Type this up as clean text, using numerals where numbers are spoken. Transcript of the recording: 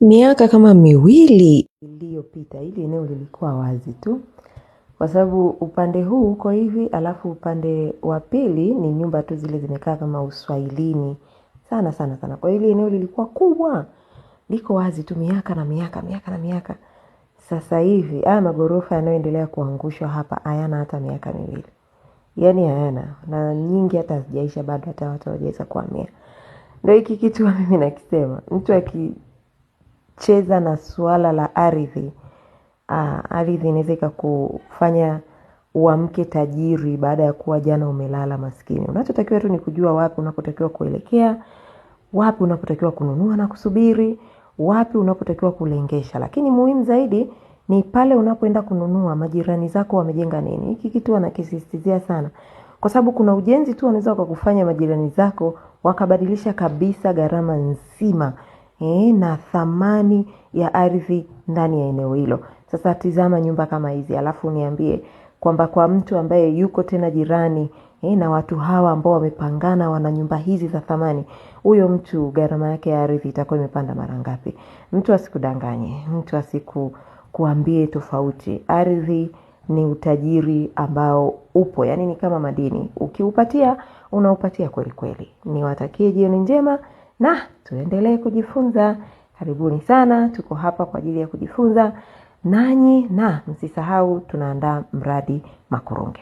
Miaka kama miwili iliyopita hili eneo lilikuwa wazi tu, kwa sababu upande huu uko hivi, alafu upande wa pili ni nyumba tu zile zimekaa kama uswahilini sana sana sana. Kwa hili eneo lilikuwa kubwa, liko wazi tu miaka na miaka. Sasa hivi haya magorofa yanayoendelea kuangushwa hapa hayana hata miaka miwili, yani hayana, na nyingi hata hazijaisha bado, hata watu hawajaweza kuhamia. Ndio hiki kitu mimi nakisema, mtu akicheza na suala la ardhi, ardhi inaweza ikakufanya uamke tajiri baada ya kuwa jana umelala maskini. Unachotakiwa tu ni kujua wapi unapotakiwa kuelekea, wapi unapotakiwa kununua na kusubiri, wapi unapotakiwa kulengesha. Lakini muhimu zaidi ni pale unapoenda kununua, majirani zako wamejenga nini. Hiki kitu wanakisisitizia sana, kwa sababu kuna ujenzi tu wanaweza kukufanya majirani zako wakabadilisha kabisa gharama nzima na thamani ya ardhi ndani ya eneo hilo. Sasa tizama nyumba kama hizi, alafu niambie kwamba kwa mtu ambaye yuko tena jirani na watu hawa ambao wamepangana wana nyumba hizi za thamani, huyo mtu gharama yake ya ardhi itakuwa imepanda mara ngapi? Mtu asikudanganye, mtu asikuambie tofauti. Ardhi ni utajiri ambao upo, yani ni kama madini, ukiupatia unaupatia kweli kweli. Niwatakie jioni njema na tuendelee kujifunza. Karibuni sana, tuko hapa kwa ajili ya kujifunza nanyi, na msisahau tunaandaa mradi Makurunge.